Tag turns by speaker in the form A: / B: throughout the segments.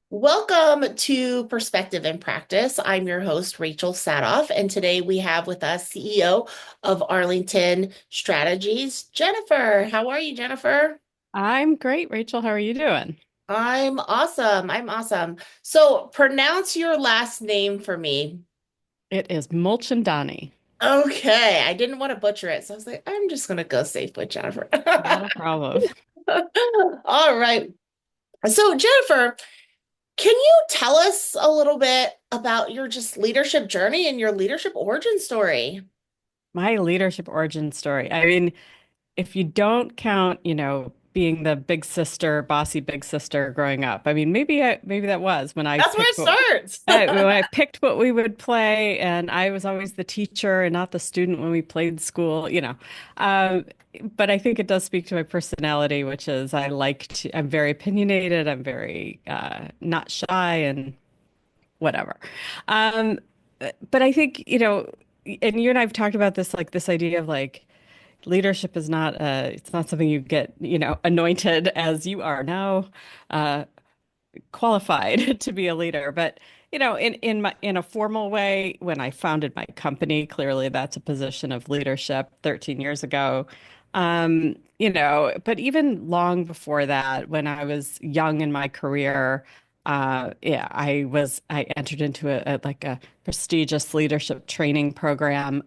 A: Welcome to Perspective and Practice. I'm your host, Rachel Sadoff, and today we have with us CEO of Arlington Strategies, Jennifer. How are you, Jennifer?
B: I'm great, Rachel. How are you doing?
A: I'm awesome. I'm awesome. So pronounce your last name for me.
B: It is Mulchandani.
A: Okay, I didn't want to butcher it, so I was like, I'm just gonna go safe with Jennifer.
B: Not a problem.
A: All right. So, Jennifer, can you tell us a little bit about your just leadership journey and your leadership origin story?
B: My leadership origin story. I mean, if you don't count, being the big sister, bossy big sister growing up. I mean, maybe that was when I
A: That's where it
B: picked what
A: starts.
B: when I picked what we would play, and I was always the teacher and not the student when we played school. Um, but I think it does speak to my personality, which is I'm very opinionated, I'm very not shy and whatever. Um, but I think, and you and I've talked about this, like this idea of like leadership is not it's not something you get, anointed as you are now uh, qualified to be a leader. But, in a formal way, when I founded my company, clearly that's a position of leadership 13 years ago. But even long before that, when I was young in my career, yeah, I entered into a prestigious leadership training program,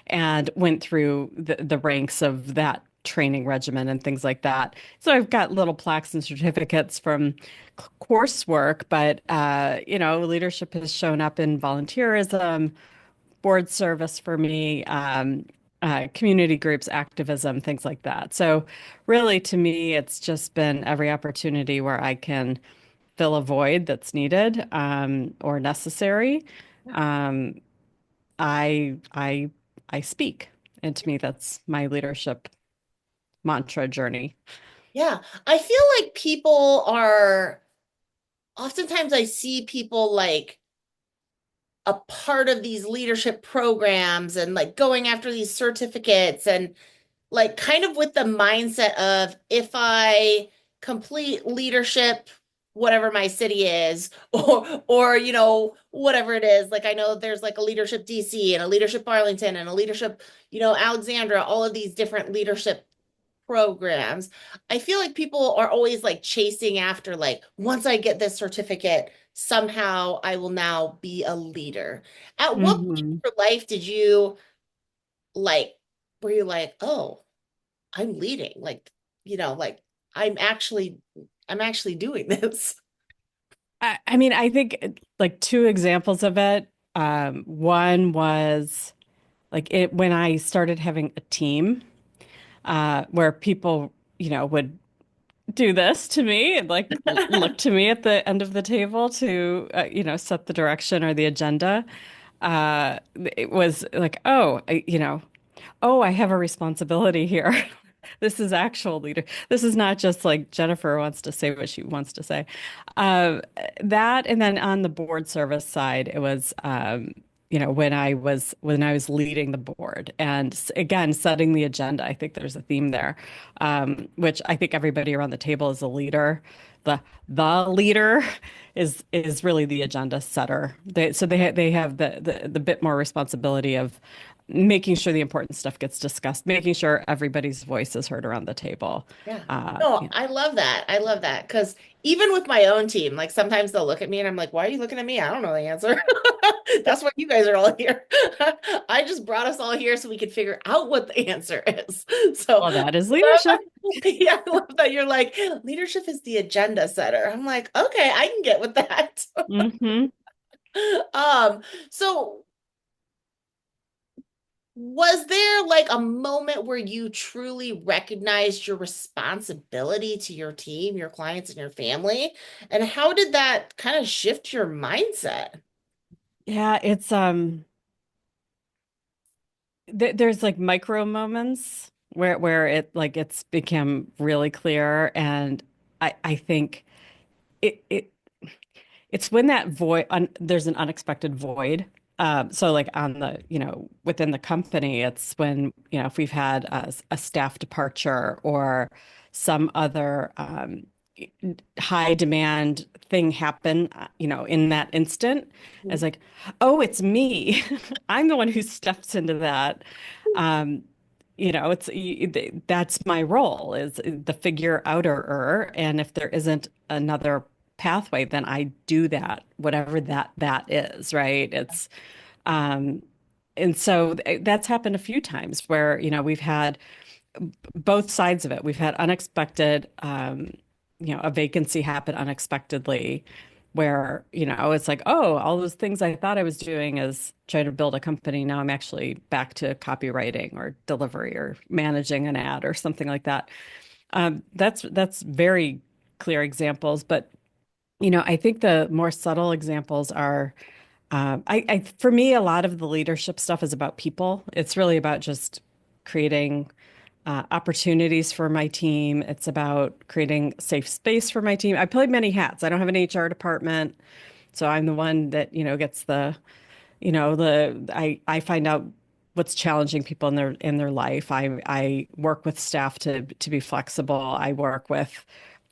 B: and went through the ranks of that training regimen and things like that. So I've got little plaques and certificates from coursework, but leadership has shown up in volunteerism, board service for me, community groups, activism, things like that. So really, to me, it's just been every opportunity where I can fill a void that's needed or necessary. Um, I I speak, and to me, that's my leadership mantra journey.
A: Yeah, I feel like people are oftentimes I see people like a part of these leadership programs and like going after these certificates and like kind of with the mindset of if I complete leadership, whatever my city is, or whatever it is. Like I know there's like a leadership DC and a leadership Arlington and a leadership, Alexandra, all of these different leadership programs. I feel like people are always like chasing after like once I get this certificate, somehow I will now be a leader. At what point
B: Hmm.
A: in your life did you like were you like, "Oh, I'm leading." Like I'm actually doing this.
B: I mean, I think like two examples of it. One was like it when I started having a team where people, would do this to me and like look to me at the end of the table to, set the direction or the agenda. It was like, oh, I have a responsibility here. This is actual leader. This is not just like Jennifer wants to say what she wants to say. Uh, that and then on the board service side, it was when I was leading the board and again setting the agenda. I think there's a theme there, which I think everybody around the table is a leader. The the leader is really the agenda setter. They have the bit more responsibility of making sure the important stuff gets discussed, making sure everybody's voice is heard around the table.
A: Yeah.
B: Uh,
A: No,
B: you know.
A: I love that. I love that because even with my own team, like sometimes they'll look at me and I'm like, "Why are you looking at me? I don't know the answer." That's why you guys are all here. I just brought us all here so we could figure out what the answer is. So,
B: Well, that is leadership.
A: yeah, I love that you're like, leadership is the agenda setter. I'm like, okay, I can get with that.
B: Hmm.
A: Um, so was there like a moment where you truly recognized your responsibility to your team, your clients, and your family? And how did that kind of shift your mindset?
B: Yeah, it's there's like micro moments where it's become really clear, and I think it it's when that there's an unexpected void. So like within the company, it's when, if we've had a staff departure or some other, high demand thing happen, in that instant, as
A: Mhm.
B: like, oh, it's me. I'm the one who steps into that. Um, that's my role is the figure outerer, and if there isn't another pathway, then I do that, whatever that is, right? Um, and so that's happened a few times where, we've had both sides of it. We've had unexpected, a vacancy happen unexpectedly where, it's like, oh, all those things I thought I was doing as trying to build a company. Now I'm actually back to copywriting or delivery or managing an ad or something like that. That's very clear examples, but I think the more subtle examples are, for me, a lot of the leadership stuff is about people. It's really about just creating opportunities for my team. It's about creating safe space for my team. I play many hats. I don't have an HR department, so I'm the one that, gets I find out what's challenging people in their life. I work with staff to be flexible. I work with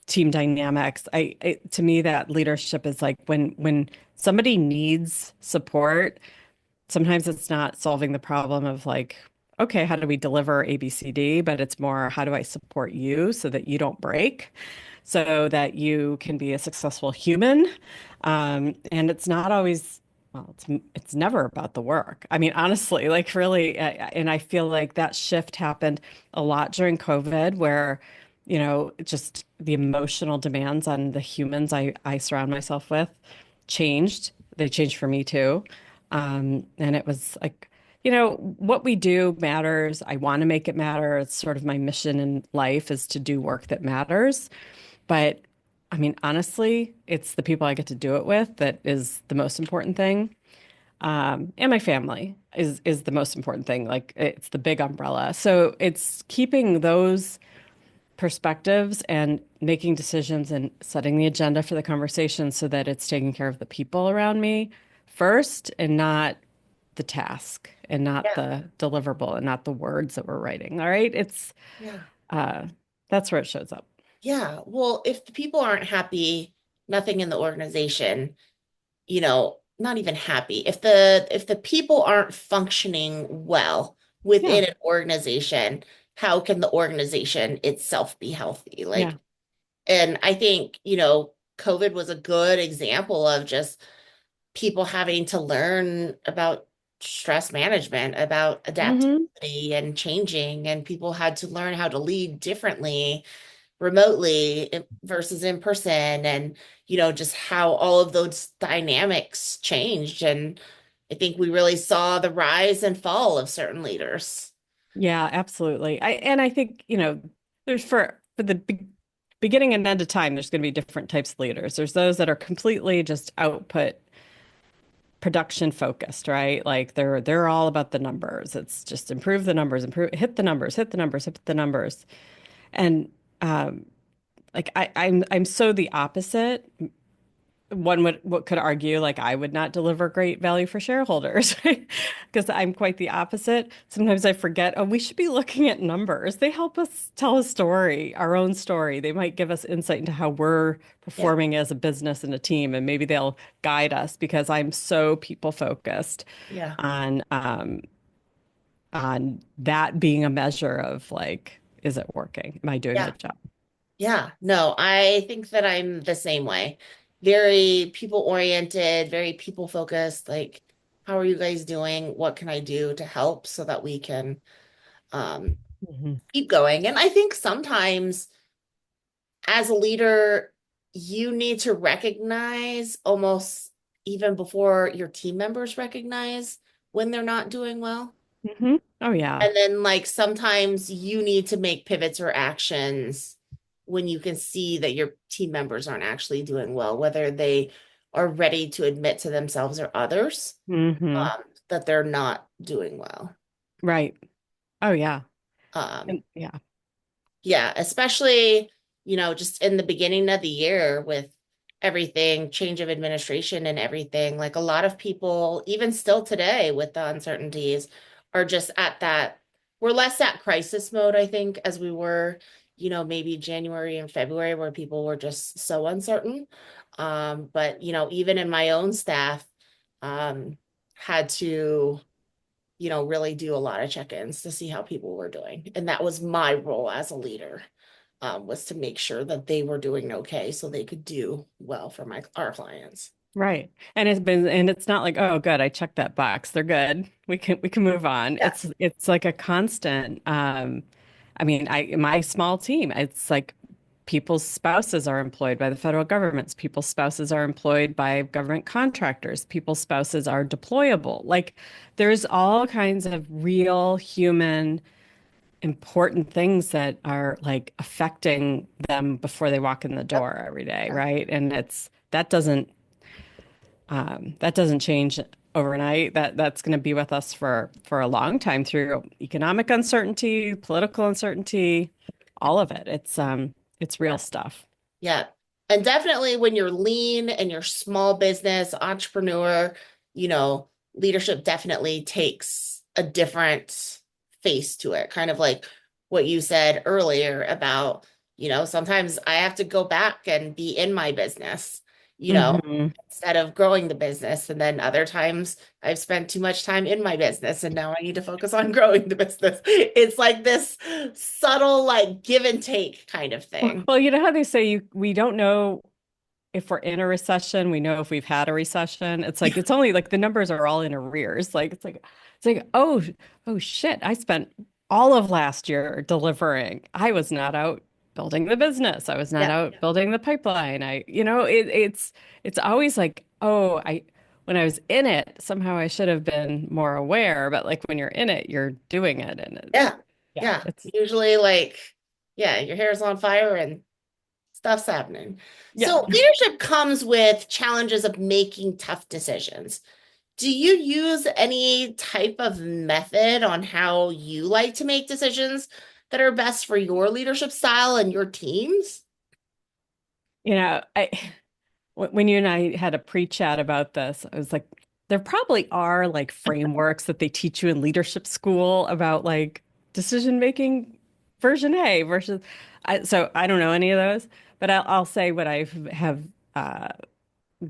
B: team dynamics. To me, that leadership is like when somebody needs support. Sometimes it's not solving the problem of like, okay, how do we deliver ABCD? But it's more, how do I support you so that you don't break, so that you can be a successful human? And it's not always, well, it's never about the work. I mean, honestly, like really, and I feel like that shift happened a lot during COVID, where, just the emotional demands on the humans I surround myself with changed. They changed for me too. And it was like, what we do matters. I want to make it matter. It's sort of my mission in life is to do work that matters. But I mean, honestly, it's the people I get to do it with that is the most important thing. And my family is the most important thing. Like it's the big umbrella. So it's keeping those perspectives and making decisions and setting the agenda for the conversation so that it's taking care of the people around me first and not the task and not
A: Yeah.
B: the deliverable and not the words that we're writing. All right.
A: Yeah.
B: Uh, that's where it shows up.
A: Yeah. Well, if the people aren't happy, nothing in the organization, not even happy. If the people aren't functioning well
B: Yeah.
A: within an organization, how can the organization itself be healthy?
B: Yeah.
A: And I think, COVID was a good example of just people having to learn about stress management, about
B: Hmm.
A: adaptability and changing, and people had to learn how to lead differently remotely versus in person, and just how all of those dynamics changed. And I think we really saw the rise and fall of certain leaders.
B: Yeah, absolutely. I think, there's for the beginning and end of time, there's going to be different types of leaders. There's those that are completely just output production focused, right? Like they're all about the numbers. It's just improve the numbers, improve, hit the numbers, hit the numbers, hit the numbers. And um, like I'm so the opposite. One would what could argue like I would not deliver great value for shareholders, right? Because I'm quite the opposite. Sometimes I forget, oh, we should be looking at numbers. They help us tell a story, our own story. They might give us insight into how we're
A: Yeah,
B: performing as a business and a team, and maybe they'll guide us because I'm so people focused
A: yeah,
B: on on that being a measure of like, is it working? Am I doing
A: yeah,
B: the job?
A: yeah. No, I think that I'm the same way. Very people oriented, very people focused. Like, how are you guys doing? What can I do to help so that we can um,
B: Hmm.
A: keep going? And I think sometimes as a leader, you need to recognize almost even before your team members recognize when they're not doing well.
B: Hmm. Oh yeah.
A: And then, like, sometimes you need to make pivots or actions when you can see that your team members aren't actually doing well, whether they are ready to admit to themselves or others
B: Hmm.
A: that they're not doing well.
B: Right. Oh yeah.
A: Um,
B: And yeah.
A: Yeah, especially, just in the beginning of the year with everything, change of administration and everything. Like a lot of people, even still today with the uncertainties, are just we're less at crisis mode, I think, as we were maybe January and February where people were just so uncertain. But, even in my own staff, um, had to, really do a lot of check-ins to see how people were doing. And that was my role as a leader, was to make sure that they were doing okay so they could do well for our clients.
B: Right. And it's not like, oh, good, I checked that box. They're good. We can move on.
A: Yeah.
B: It's like a constant I mean, my small team, it's like people's spouses are employed by the federal governments. People's spouses are employed by government contractors. People's spouses are deployable. Like there's all kinds of real human important things that are like affecting them before they walk in the
A: Yep.
B: door every day,
A: Yeah.
B: right? And that doesn't change overnight. That's going to be with us for a long time through economic uncertainty, political uncertainty, all of it. It's real
A: Yeah.
B: stuff.
A: Yeah. And definitely when you're lean and you're small business entrepreneur, leadership definitely takes a different face to it. Kind of like what you said earlier about, sometimes I have to go back and be in my business, you know,
B: Hmm.
A: instead of growing the business. And then other times I've spent too much time in my business and now I need to focus on growing the business. It's like this subtle, like give and take kind of thing.
B: Well, you know how they say we don't know if we're in a recession, we know if we've had a recession. It's like it's only like the numbers are all in arrears. Like it's like oh shit, I spent all of last year delivering. I was not out building the business. I was not
A: Yeah.
B: out building the pipeline. It's always like, oh, I when I was in it, somehow I should have been more aware, but like when you're in it, you're doing it and
A: Yeah.
B: yeah,
A: Yeah.
B: it's
A: Usually, like, yeah, your hair's on fire and stuff's happening.
B: yeah.
A: So, leadership comes with challenges of making tough decisions. Do you use any type of method on how you like to make decisions that are best for your leadership style and your teams?
B: I when you and I had a pre-chat about this, I was like, there probably are like frameworks that they teach you in leadership school about like decision making version A versus so I don't know any of those, but I'll say what I have uh,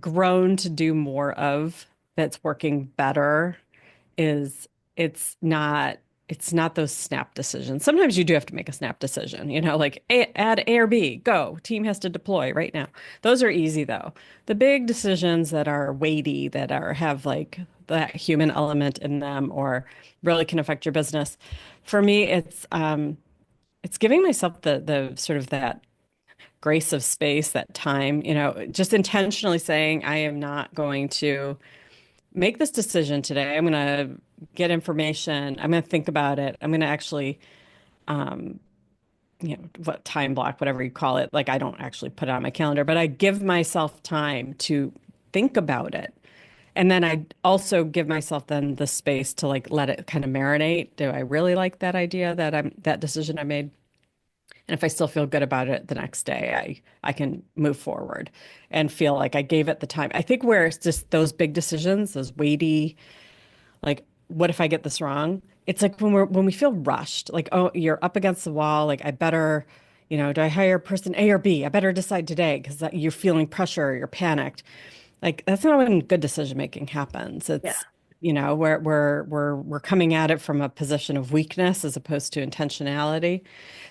B: grown to do more of that's working better is it's not it's not those snap decisions. Sometimes you do have to make a snap decision, like add A or B, go. Team has to deploy right now. Those are easy though. The big decisions that are weighty, that are have like that human element in them or really can affect your business. For me, it's giving myself the sort of that grace of space, that time, just intentionally saying I am not going to make this decision today. I'm going to get information. I'm going to think about it. I'm going to actually, what time block, whatever you call it. Like I don't actually put it on my calendar, but I give myself time to think about it. And then I also give myself then the space to like let it kind of marinate. Do I really like that idea that decision I made? And if I still feel good about it the next day, I can move forward and feel like I gave it the time. I think where it's just those big decisions, those weighty like, what if I get this wrong? It's like when we feel rushed, like, oh, you're up against the wall. Like, I better, do I hire person A or B? I better decide today because you're feeling pressure, you're panicked. Like, that's not when good decision making happens.
A: Yeah.
B: It's, we're coming at it from a position of weakness as opposed to intentionality.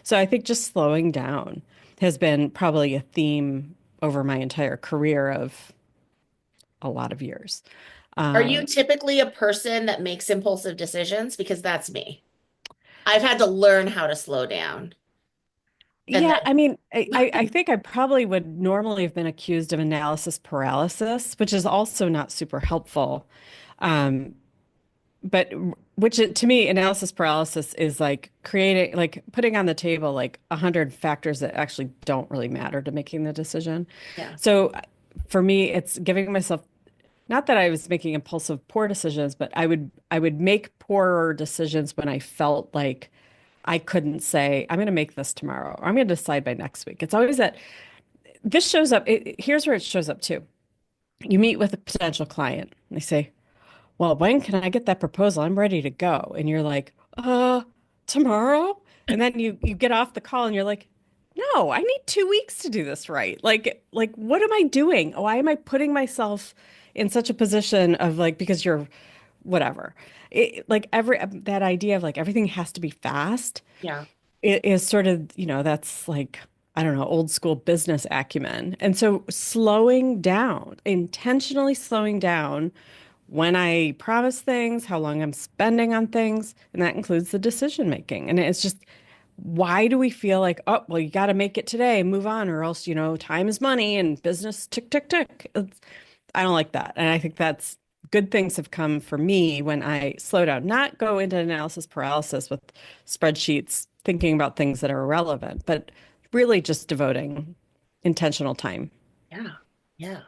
B: So I think just slowing down has been probably a theme over my entire career of a lot of years.
A: Are
B: Uh,
A: you typically a person that makes impulsive decisions? Because that's me. I've had to learn how to slow down. And
B: Yeah, I mean, I
A: then,
B: think I probably would normally have been accused of analysis paralysis, which is also not super helpful. Um, but to me, analysis paralysis is like creating, like putting on the table like 100 factors that actually don't really matter to making the decision.
A: yeah.
B: So for me, it's giving myself, not that I was making impulsive poor decisions, but I would make poorer decisions when I felt like I couldn't say, I'm going to make this tomorrow, or I'm going to decide by next week. It's always that this shows up. Here's where it shows up too. You meet with a potential client, and they say, well, when can I get that proposal? I'm ready to go. And you're like, tomorrow? And then you get off the call and you're like, no, I need 2 weeks to do this right. Like what am I doing? Why am I putting myself in such a position of like, because you're whatever. Like every that idea of like everything has to be fast,
A: Yeah.
B: it is sort of, that's like, I don't know, old school business acumen. And so slowing down, intentionally slowing down when I promise things, how long I'm spending on things, and that includes the decision making. And it's just, why do we feel like, oh, well, you got to make it today and move on, or else, time is money and business tick, tick, tick. I don't like that. And I think that's good things have come for me when I slow down, not go into analysis paralysis with spreadsheets, thinking about things that are irrelevant, but really just devoting intentional time.
A: Yeah. Yeah.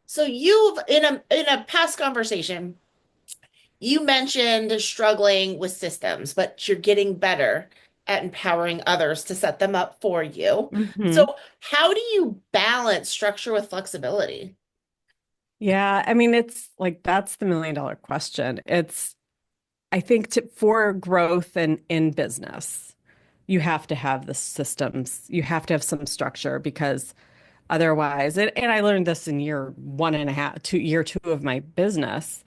A: So you've in a past conversation, you mentioned struggling with systems, but you're getting better at empowering others to set them up for you.
B: Hmm.
A: So how do you balance structure with flexibility?
B: Yeah, I mean, it's like that's the $1 million question. I think for growth and in business, you have to have the systems, you have to have some structure because otherwise, and I learned this in year one and a half, year two of my business,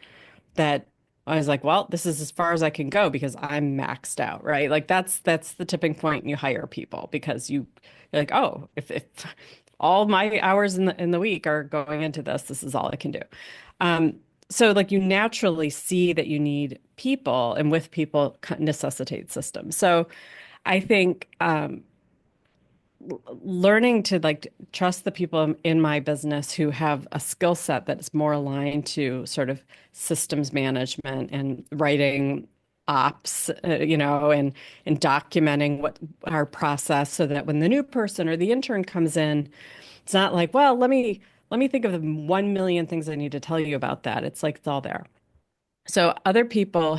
B: that I was like, well, this is as far as I can go because I'm maxed out, right? Like that's the tipping point and you hire people because you're like, oh, if all my hours in the week are going into this, this is all I can do. Um, so like you naturally see that you need people and with people necessitate systems. So I think learning to like trust the people in my business who have a skill set that's more aligned to sort of systems management and writing ops, and documenting what our process so that when the new person or the intern comes in, it's not like, well, let me think of the 1 million things I need to tell you about that. It's like it's all there. So other people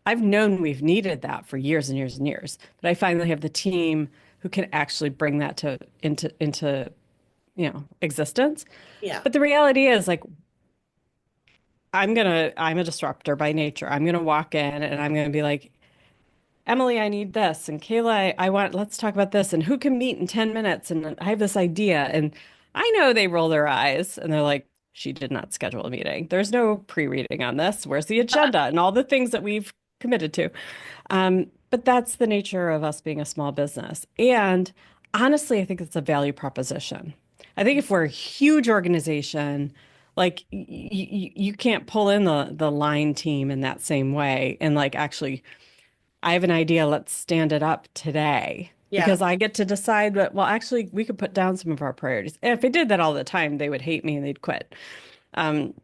B: I've known we've needed that for years and years and years, but I finally have the team who can actually bring that into existence.
A: Yeah.
B: But the reality is like I'm a disruptor by nature. I'm gonna walk in and I'm gonna be like, Emily, I need this. And Kayla, let's talk about this. And who can meet in 10 minutes? And I have this idea. And I know they roll their eyes and they're like, she did not schedule a meeting. There's no pre-reading on this. Where's the agenda and all the things that we've committed to? But that's the nature of us being a small business. And honestly, I think it's a value proposition. I think if we're a huge organization, like you can't pull in the line team in that same way and like actually I have an idea. Let's stand it up today
A: Yeah.
B: because I get to decide that, well, actually, we could put down some of our priorities. And if I did that all the time, they would hate me and they'd quit. Um,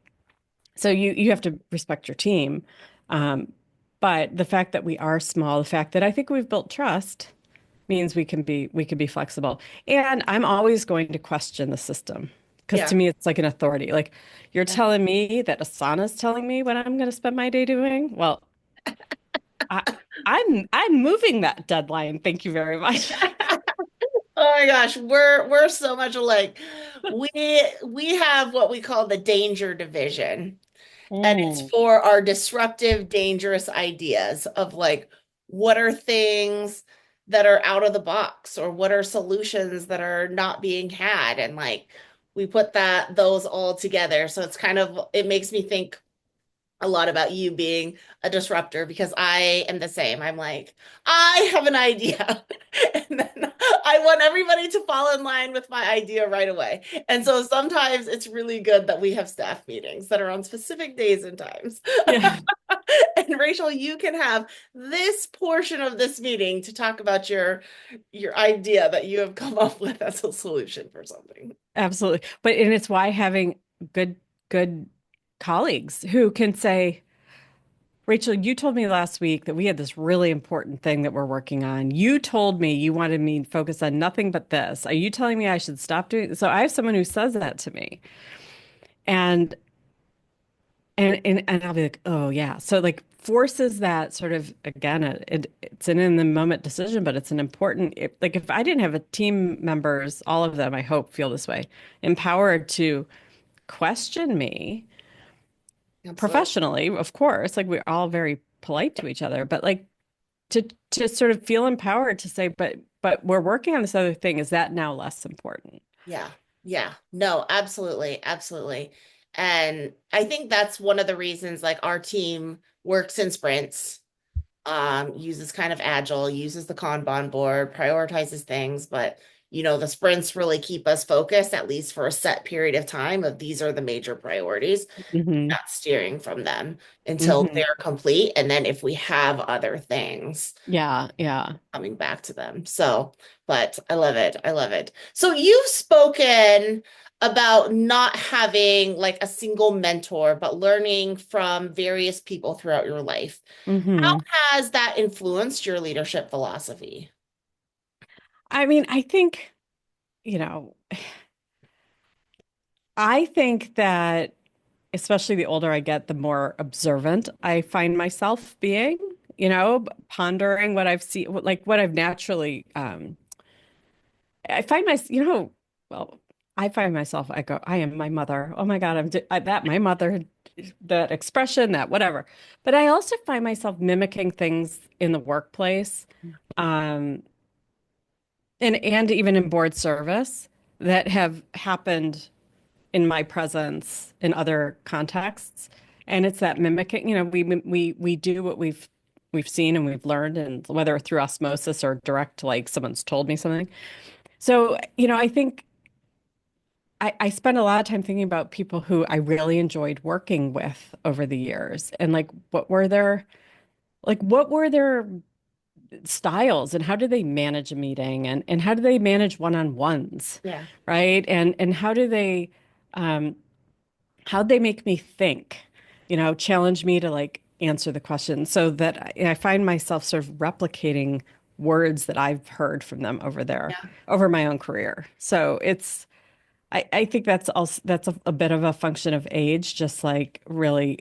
B: so you have to respect your team. Um, but the fact that we are small, the fact that I think we've built trust means we can be flexible. And I'm always going to question the system because to
A: Yeah.
B: me, it's like an authority. Like you're
A: Yeah.
B: telling me that Asana's telling me what I'm going to spend my day doing. Well, I, I'm moving that deadline. Thank you very much.
A: Oh my gosh, we're so much alike. We we have what we call the danger division. And it's
B: Mm.
A: for our disruptive, dangerous ideas of like, what are things that are out of the box, or what are solutions that are not being had? And like, we put those all together. So it's kind of, it makes me think a lot about you being a disruptor because I am the same. I'm like, I have an idea. And then I want everybody to fall in line with my idea right away. And so sometimes it's really good that we have staff meetings that are on specific days and times.
B: Yeah,
A: And Rachel, you can have this portion of this meeting to talk about your idea that you have come up with as a solution for something.
B: absolutely. And it's why having good colleagues who can say, Rachel, you told me last week that we had this really important thing that we're working on. You told me you wanted me to focus on nothing but this. Are you telling me I should stop doing this? So I have someone who says that to me. And and I'll be like, oh yeah. So like forces that sort of again, it's an in the moment decision, but it's an important like if I didn't have a team members, all of them, I hope feel this way, empowered to question me
A: Absolutely.
B: professionally, of course. Like we're all very polite to each other, but like to sort of feel empowered to say, but we're working on this other thing. Is that now less important?
A: Yeah. Yeah. No, absolutely. Absolutely. And I think that's one of the reasons like our team works in sprints, uses kind of agile, uses the Kanban board, prioritizes things, but the sprints really keep us focused at least for a set period of time of these are the major priorities,
B: Hmm.
A: not steering from them until
B: Hmm.
A: they're complete. And then if we have other things,
B: Yeah, yeah.
A: coming back to them. So, but I love it. I love it. So you've spoken about not having like a single mentor, but learning from various people throughout your life. How
B: Hmm.
A: has that influenced your leadership philosophy?
B: I mean, I think, you know, I think that especially the older I get, the more observant I find myself being, pondering what I've seen, like what I've naturally, I find my, well, I find myself, I go, I am my mother. Oh my God, my mother, that expression, that whatever. But I also find myself mimicking things in the workplace, um, and even in board service that have happened in my presence in other contexts. And it's that mimicking, we do what we've seen and we've learned, and whether through osmosis or direct, like someone's told me something. So, I think I spend a lot of time thinking about people who I really enjoyed working with over the years, and like what were their styles, and how do they manage a meeting, and how do they manage one-on-ones,
A: Yeah.
B: right? And um how'd they make me think, challenge me to like answer the question, so that I find myself sort of replicating words that I've heard from them
A: Yeah.
B: over my own career. So I think that's a bit of a function of age, just like really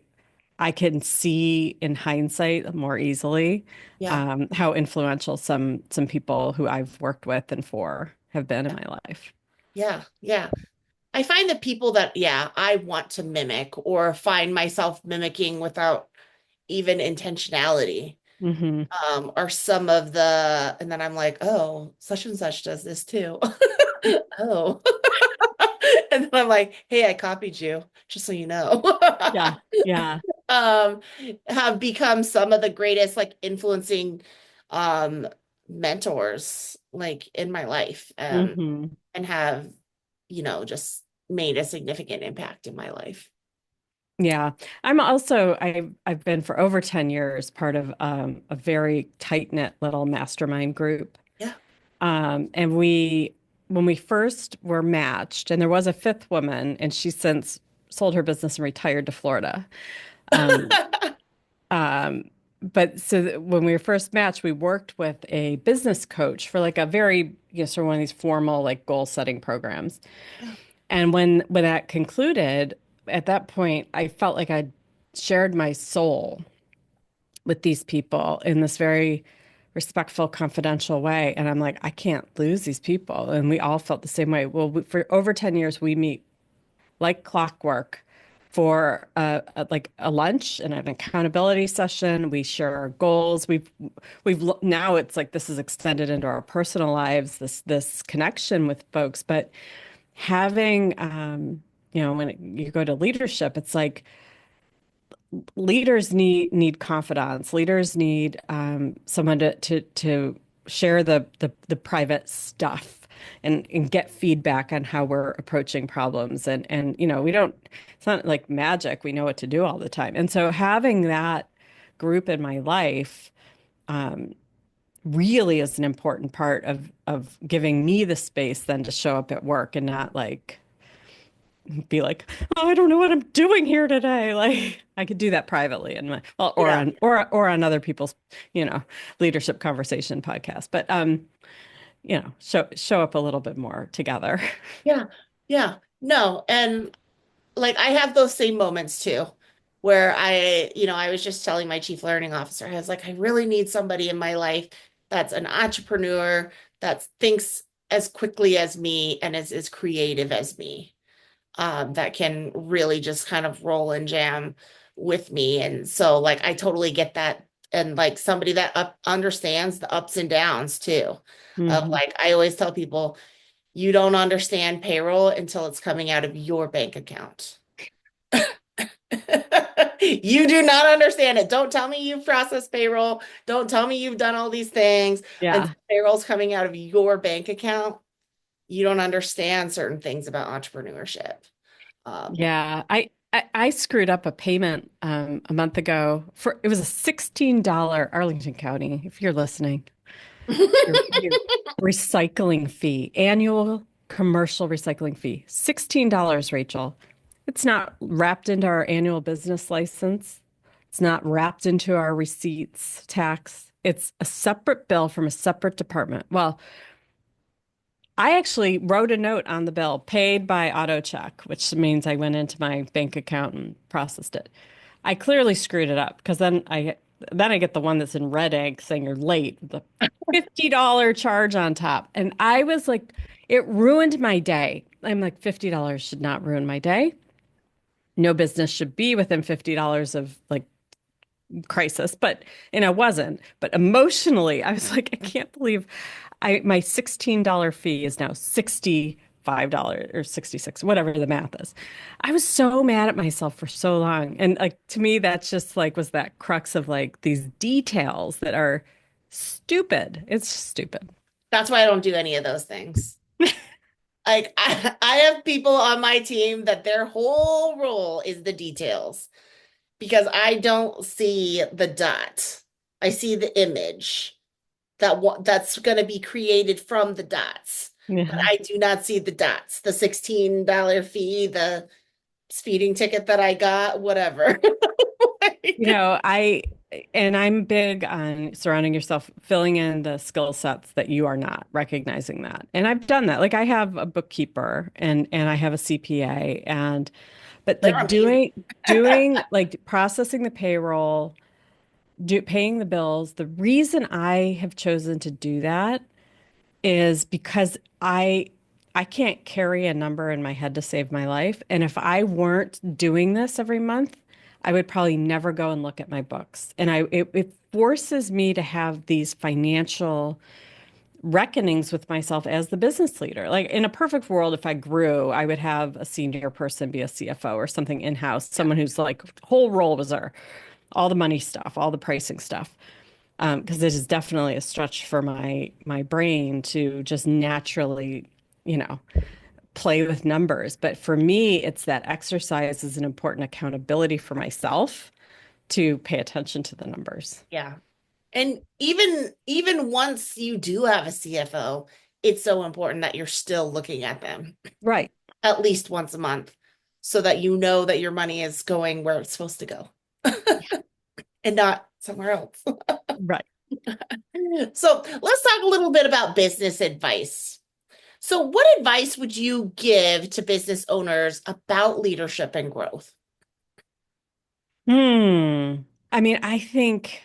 B: I can see in hindsight more easily
A: Yeah.
B: how influential some people who I've worked with and for have been in
A: Yeah.
B: my life.
A: Yeah. Yeah. I find that people that, yeah, I want to mimic or find myself mimicking without even intentionality,
B: Hmm.
A: are some of the, and then I'm like, oh, such and such does this too. Oh. And then I'm like, hey, I copied you, just so you know.
B: Yeah, yeah.
A: Um, have become some of the greatest like influencing um mentors like in my life,
B: Hmm.
A: and have, just made a significant impact in my life.
B: Yeah. I've been for over 10 years part of a very tight-knit little mastermind group.
A: Yeah.
B: And when we first were matched, and there was a fifth woman, and she's since sold her business and retired to Florida. Um, um, but when we were first matched, we worked with a business coach for like a very, sort of one of these formal like goal setting programs.
A: Yeah.
B: And when that concluded, at that point, I felt like I'd shared my soul with these people in this very respectful, confidential way. And I'm like, I can't lose these people. And we all felt the same way. Well, for over 10 years, we meet like clockwork for like a lunch and an accountability session. We share our goals. Now it's like this is extended into our personal lives, this connection with folks. But having, when you go to leadership, it's like leaders need confidants. Leaders need someone to share the private stuff and get feedback on how we're approaching problems. And we don't. It's not like magic. We know what to do all the time. And so having that group in my life really is an important part of giving me the space then to show up at work and not like be like, oh, I don't know what I'm doing here today. Like I could do that privately and well, or
A: Yeah.
B: on other people's, leadership conversation podcast. But show up a little bit more together.
A: Yeah. Yeah. No, and like I have those same moments too, where I was just telling my chief learning officer, I was like, I really need somebody in my life that's an entrepreneur that thinks as quickly as me and is as creative as me, that can really just kind of roll and jam with me. And so, like, I totally get that. and like somebody that understands the ups and downs too. Of
B: Hmm.
A: like, I always tell people, you don't understand payroll until it's coming out of your bank account. You do not understand it. Don't tell me you've processed payroll. Don't tell me you've done all these things until
B: Yeah.
A: payroll's coming out of your bank account. You don't understand certain things about entrepreneurship. Um,
B: Yeah. I screwed up a payment a month ago for it was a $16 Arlington County, if you're listening. Your recycling fee, annual commercial recycling fee, $16, Rachel. It's not wrapped into our annual business license. It's not wrapped into our receipts tax. It's a separate bill from a separate department. Well, I actually wrote a note on the bill, paid by auto check, which means I went into my bank account and processed it. I clearly screwed it up because then I get the one that's in red ink saying you're late, the $50 charge on top. And I was like, it ruined my day. I'm like, $50 should not ruin my day. No business should be within $50 of like crisis, but and I wasn't. But emotionally, I was like, I can't believe I my $16 fee is now $65 or 66, whatever the math is. I was so mad at myself for so long. And like to me, that's just like was that crux of like these details that are stupid. It's just stupid.
A: that's why I don't do any of those things. Like I have people on my team that their whole role is the details because I don't see the dot. I see the image that's going to be created from the dots, but
B: Yeah.
A: I do not see the dots. The $16 fee, the speeding ticket that I got, whatever.
B: You
A: Like,
B: know, I'm big on surrounding yourself, filling in the skill sets that you are not, recognizing that. And I've done that. Like I have a bookkeeper and I have a CPA and but
A: they're
B: like
A: amazing.
B: doing like processing the payroll, paying the bills, the reason I have chosen to do that is because I can't carry a number in my head to save my life. And if I weren't doing this every month, I would probably never go and look at my books. And it forces me to have these financial reckonings with myself as the business leader. Like in a perfect world, if I grew, I would have a senior person be a CFO or something in-house,
A: Yeah.
B: someone whose like whole role was there, all the money stuff, all the pricing stuff. Because it is definitely a stretch for my brain to just naturally, you know, play with numbers. But for me, it's that exercise is an important accountability for myself to pay attention to the numbers.
A: Yeah. And even once you do have a CFO, it's so important that you're still looking at them
B: Right.
A: at least once a month so that you know that your money is going where it's supposed to go and not somewhere else.
B: Right.
A: So let's talk a little bit about business advice. So, what advice would you give to business owners about leadership and growth?
B: I mean, I think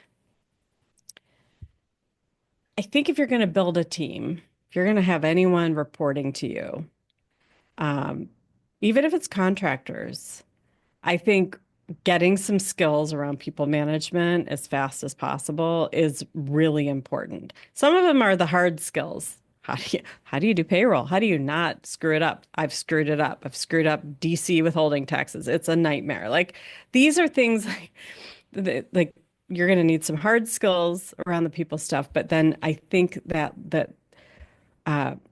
B: if you're going to build a team, if you're going to have anyone reporting to you, um, even if it's contractors, I think getting some skills around people management as fast as possible is really important. Some of them are the hard skills. How do you do payroll? How do you not screw it up? I've screwed it up. I've screwed up DC withholding taxes. It's a nightmare. Like these are things like you're going to need some hard skills around the people stuff, but then I think that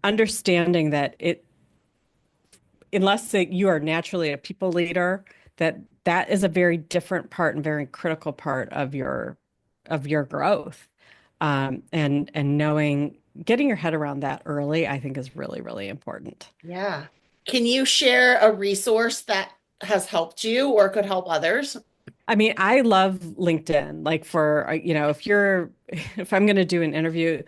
B: understanding that it unless you are naturally a people leader, that is a very different part and very critical part of your growth. And knowing getting your head around that early, I think is really, really important.
A: Yeah. Can you share a resource that has helped you or could help others?
B: I mean, I love LinkedIn. Like for, if I'm going to do an interview,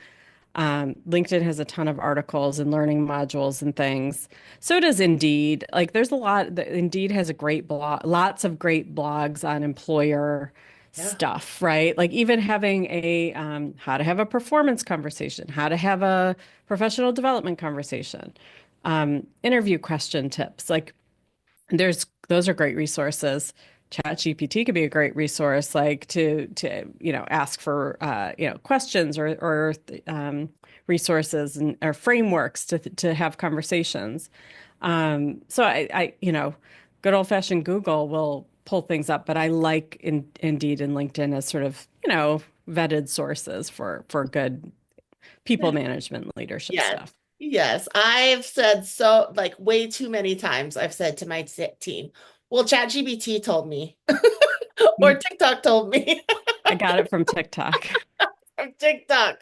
B: LinkedIn has a ton of articles and learning modules and things. So does Indeed. Like there's a lot, Indeed has a great blog, lots of great blogs on employer
A: Yeah.
B: stuff, right? Like even having how to have a performance conversation, how to have a professional development conversation, interview question tips. Like those are great resources. ChatGPT could be a great resource, like ask for questions or resources and or frameworks to have conversations. So good old-fashioned Google will pull things up, but I like Indeed and LinkedIn as sort of, vetted sources for good people management leadership
A: Yes.
B: stuff.
A: Yes. I've said so, like, way too many times, I've said to my team, well, ChatGPT told me, or
B: Mm.
A: TikTok told me
B: I got it from TikTok.
A: from TikTok.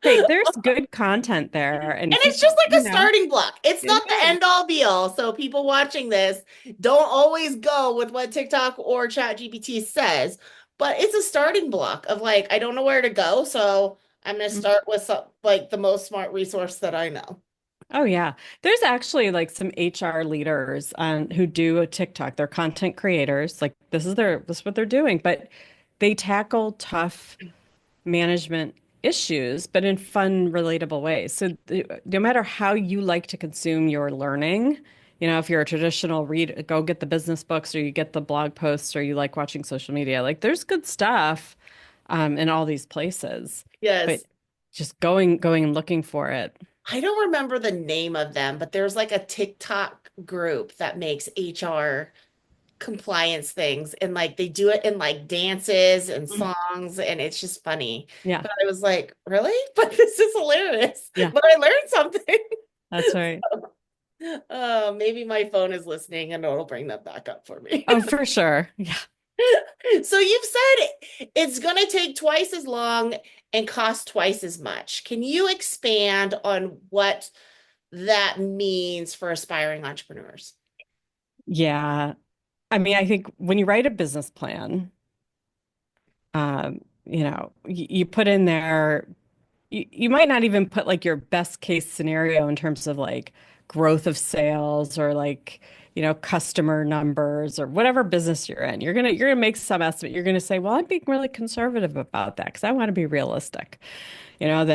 B: Hey, there's good content there,
A: And
B: and
A: it's just
B: people,
A: like a starting block. It's
B: it
A: not the
B: is.
A: end all be all. So people watching this don't always go with what TikTok or ChatGPT says, but it's a starting block of like, I don't know where to go. So I'm going to start with like the most smart resource that I know.
B: Oh yeah. There's actually like some HR leaders who do a TikTok. They're content creators. Like this is what they're doing, but they tackle tough management issues, but in fun, relatable ways. So no matter how you like to consume your learning, if you're a traditional read, go get the business books or you get the blog posts or you like watching social media, like there's good stuff in all these places, but
A: Yes.
B: just going and looking for it.
A: I don't remember the name of them, but there's like a TikTok group that makes HR compliance things and like they do it in like dances and
B: Mm.
A: songs and it's just funny.
B: Yeah.
A: But I was like, really? But this is hilarious.
B: Yeah.
A: But I learned something.
B: That's right.
A: Maybe my phone is listening and it'll bring that back up for me.
B: Oh, for sure. Yeah.
A: So you've said it's going to take twice as long and cost twice as much. Can you expand on what that means for aspiring entrepreneurs?
B: Yeah. I mean, I think when you write a business plan, you put in there, you might not even put like your best case scenario in terms of like growth of sales or like, customer numbers or whatever business you're in. You're gonna make some estimate. You're gonna say, well, I'm being really conservative about that because I want to be realistic. Month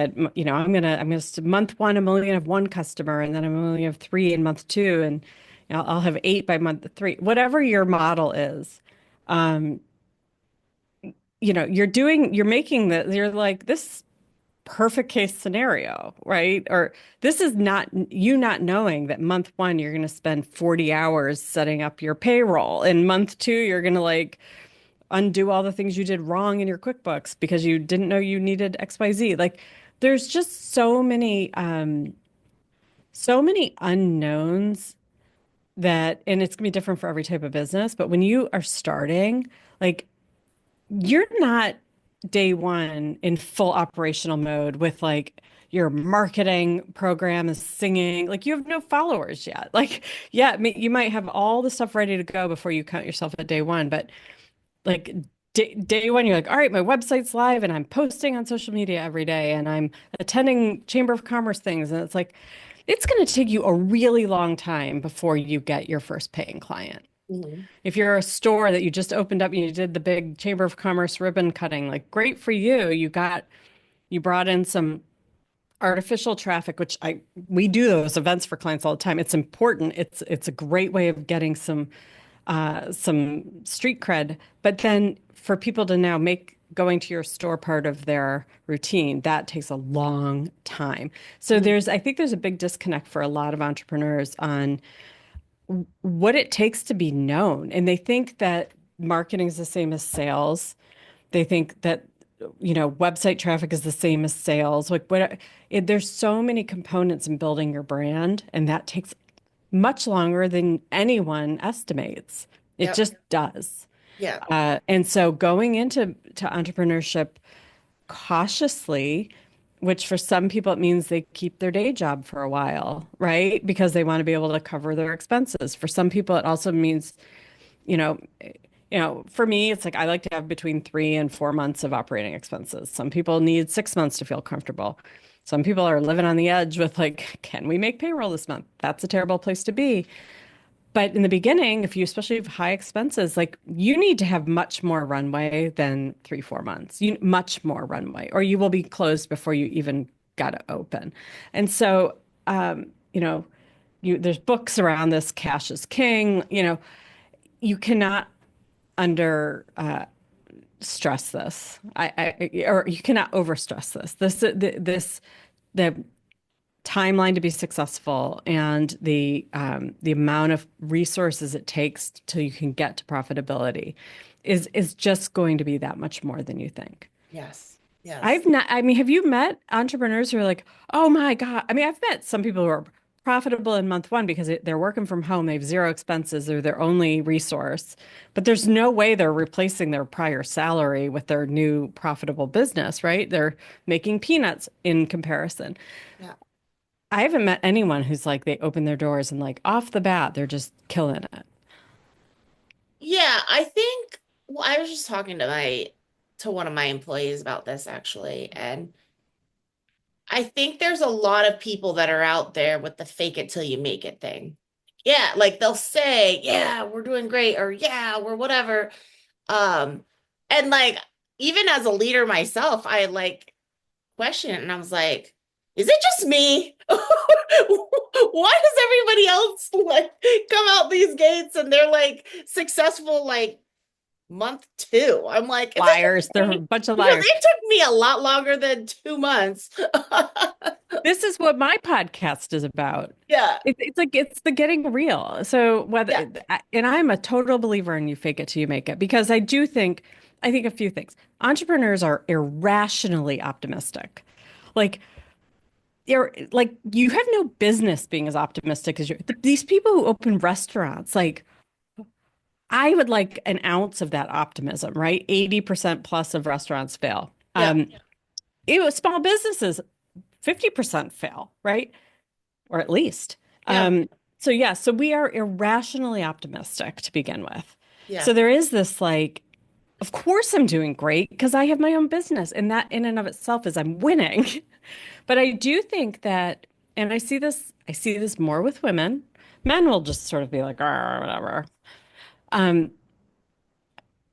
B: one, I'm only gonna have one customer, and then I'm only gonna have three in month two, and I'll have eight by month three. Whatever your model is, um, you're like this perfect case scenario, right? Or this is not you not knowing that month one you're going to spend 40 hours setting up your payroll. And month two, you're going to like undo all the things you did wrong in your QuickBooks because you didn't know you needed XYZ. Like there's just so many unknowns that, and it's gonna be different for every type of business, but when you are starting, like you're not day one in full operational mode with like your marketing program is singing, like you have no followers yet. Like, yeah, you might have all the stuff ready to go before you count yourself at day one, but like day one, you're like, all right, my website's live and I'm posting on social media every day and I'm attending Chamber of Commerce things. And it's like, it's going to take you a really long time before you get your first paying client.
A: Mhm.
B: If you're a store that you just opened up and you did the big Chamber of Commerce ribbon cutting, like great for you. You brought in some artificial traffic, which we do those events for clients all the time. It's important. It's a great way of getting some street cred. But then for people to now make going to your store part of their routine, that takes a long time. So
A: Mhm.
B: I think there's a big disconnect for a lot of entrepreneurs on what it takes to be known. And they think that marketing is the same as sales. They think that, website traffic is the same as sales. There's so many components in building your brand, and that takes much longer than anyone estimates. It
A: Yep.
B: just does.
A: Yeah.
B: And so going into entrepreneurship cautiously, which for some people it means they keep their day job for a while, right? Because they want to be able to cover their expenses. For some people, it also means, you know, for me, it's like I like to have between 3 and 4 months of operating expenses. Some people need 6 months to feel comfortable. Some people are living on the edge with like, can we make payroll this month? That's a terrible place to be. But in the beginning, if you especially have high expenses, like you need to have much more runway than 3, 4 months. Much more runway, or you will be closed before you even got to open. And so, um, you know, there's books around this. Cash is king. You cannot. under stress this. Or you cannot over stress this. The timeline to be successful and the amount of resources it takes till you can get to profitability is just going to be that much more than you think.
A: Yes. Yes.
B: I've not, I mean, have you met entrepreneurs who are like, oh my God? I mean, I've met some people who are profitable in month one because they're working from home, they have zero expenses, they're their only resource, but there's no way they're replacing their prior salary with their new profitable business, right? They're making peanuts in comparison.
A: Yeah.
B: I haven't met anyone who's like they open their doors and like off the bat, they're just killing it.
A: Yeah, I think well, I was just talking to one of my employees about this actually, and I think there's a lot of people that are out there with the fake it till you make it thing. Yeah, like they'll say, "Yeah, we're doing great," or "Yeah, we're whatever." And like even as a leader myself, I like question it and I was like, "Is it just me? Why does everybody else like come out these gates and they're like successful like month two?" I'm like, "Is it just
B: Liars. They're a
A: me?"
B: bunch of
A: Because
B: liars.
A: it took me a lot longer than 2 months.
B: This is what my podcast is about.
A: Yeah,
B: It's like it's the getting real. So whether
A: yeah,
B: and I'm a total believer in you fake it till you make it because I think a few things. Entrepreneurs are irrationally optimistic. Like you have no business being as optimistic as these people who open restaurants, like I would like an ounce of that optimism, right? 80% plus of restaurants fail.
A: yeah,
B: It was small businesses, 50% fail, right? Or at least.
A: yeah,
B: So yeah, so we are irrationally optimistic to begin with.
A: yeah.
B: So there is this like, of course I'm doing great because I have my own business, and that in and of itself is I'm winning. But I do think that, and I see this more with women. Men will just sort of be like, "Arr, whatever." Um,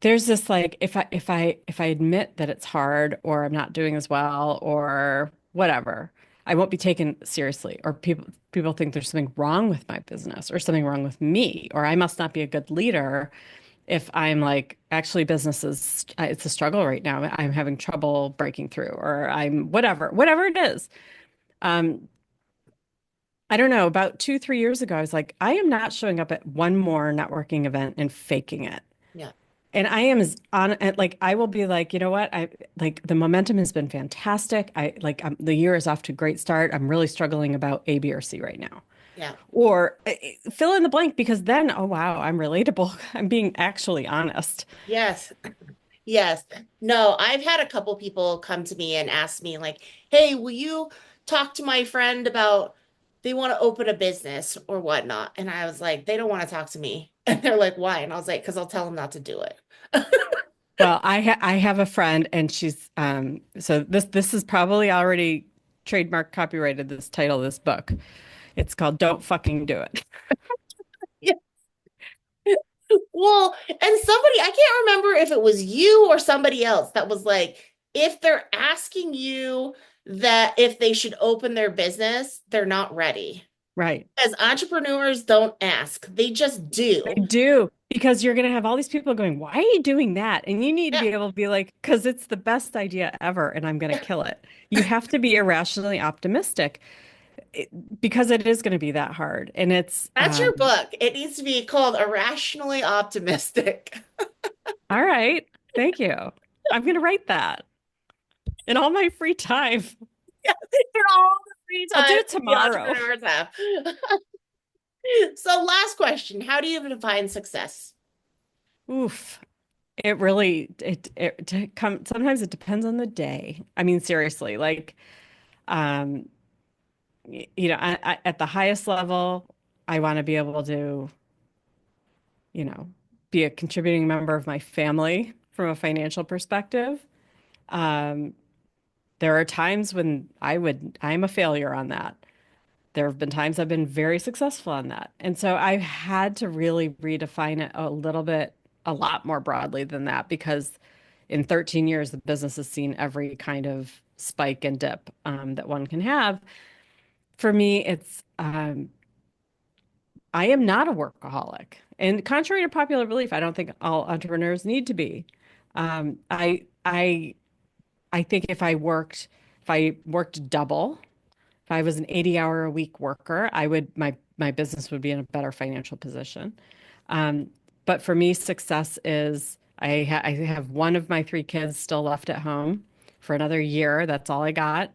B: there's this like if I admit that it's hard or I'm not doing as well or whatever, I won't be taken seriously or people think there's something wrong with my business or something wrong with me or I must not be a good leader if I'm like actually business is it's a struggle right now. I'm having trouble breaking through or I'm whatever it is. Um I don't know, about 2, 3 years ago, I was like, I am not showing up at one more networking event and faking it.
A: Yeah.
B: And I am as on like I will be like, you know what? I like the momentum has been fantastic. The year is off to a great start. I'm really struggling about A, B, or C right now.
A: Yeah.
B: Or fill in the blank because then, oh wow, I'm relatable. I'm being actually honest.
A: Yes. Yes. No, I've had a couple people come to me and ask me, like, hey, will you talk to my friend about they want to open a business or whatnot? And I was like, they don't want to talk to me. And they're like, why? And I was like, because I'll tell them not to do it.
B: Well, I have a friend and she's so this is probably already trademark copyrighted this title of this book. It's called Don't Fucking Do It.
A: Yeah. Well, and somebody, I can't remember if it was you or somebody else that was like, if they're asking you that if they should open their business, they're not ready.
B: Right.
A: As entrepreneurs don't ask, they just do.
B: I do, because you're going to have all these people going, why are you doing that? And you need to
A: Yeah,
B: be able to be like, because it's the best idea ever and I'm going to kill it. You have to be irrationally optimistic because it is going to be that hard. And it's,
A: that's your book. It needs to be called Irrationally Optimistic.
B: all right. Thank you. I'm going to write that in all my free time.
A: Yeah, in all the free
B: I'll do
A: time
B: it
A: the
B: tomorrow.
A: entrepreneurs have. So, last question. How do you define success?
B: Oof. It really, it to come, sometimes it depends on the day. I mean, seriously, like, um, at the highest level, I want to be able to, you know, be a contributing member of my family from a financial perspective. Um, there are times when I'm a failure on that. There have been times I've been very successful on that. And so I've had to really redefine it a lot more broadly than that, because in 13 years, the business has seen every kind of spike and dip that one can have. For me, it's I am not a workaholic. And contrary to popular belief, I don't think all entrepreneurs need to be. I think if I worked double, if I was an 80-hour a week worker, I would my business would be in a better financial position. Um, but for me, success is I have one of my three kids still left at home for another year. That's all I got.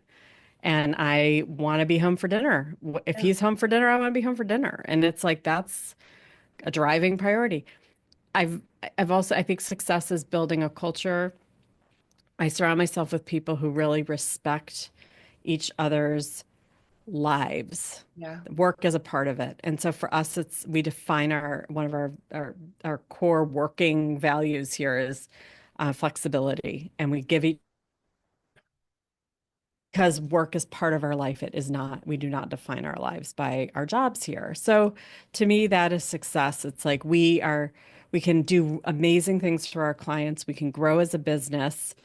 B: And I want to be home for dinner. If
A: Yeah.
B: he's home for dinner, I want to be home for dinner. And it's like that's a driving priority. I've I've also I think success is building a culture. I surround myself with people who really respect each other's lives.
A: Yeah.
B: Work is a part of it. And so for us, it's we define our one of our core working values here is flexibility, and we give each because work is part of our life. It is not. We do not define our lives by our jobs here. So to me, that is success. It's like we can do amazing things for our clients. We can grow as a business.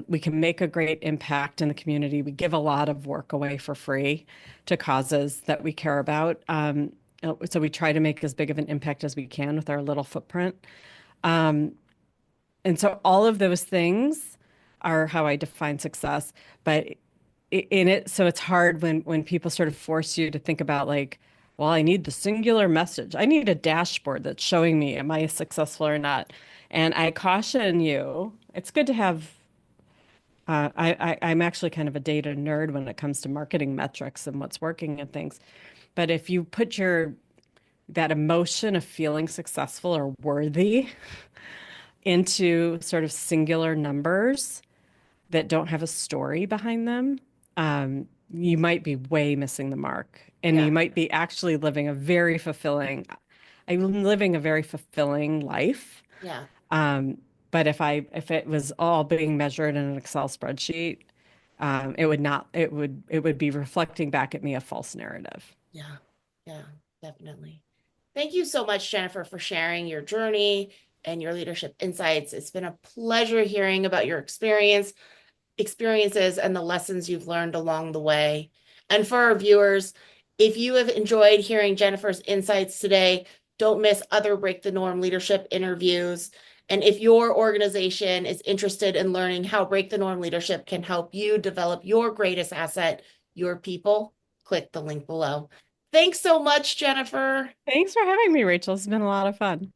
B: We can make a great impact in the community. We give a lot of work away for free to causes that we care about. So we try to make as big of an impact as we can with our little footprint. And so all of those things are how I define success. But in it, so it's hard when people sort of force you to think about like, well, I need the singular message. I need a dashboard that's showing me am I successful or not. And I caution you, it's good to have I'm actually kind of a data nerd when it comes to marketing metrics and what's working and things. But if you put your that emotion of feeling successful or worthy into sort of singular numbers that don't have a story behind them, you might be way missing the mark. And
A: Yeah.
B: you might be actually I'm living a very fulfilling life.
A: Yeah.
B: Um, but if it was all being measured in an Excel spreadsheet, it would not it would be reflecting back at me a false narrative.
A: Yeah. Yeah. Definitely. Thank you so much, Jennifer, for sharing your journey and your leadership insights. It's been a pleasure hearing about your experiences and the lessons you've learned along the way. And for our viewers, if you have enjoyed hearing Jennifer's insights today, don't miss other Break the Norm leadership interviews. And if your organization is interested in learning how Break the Norm leadership can help you develop your greatest asset, your people, click the link below. Thanks so much, Jennifer.
B: Thanks for having me, Rachel. It's been a lot of fun.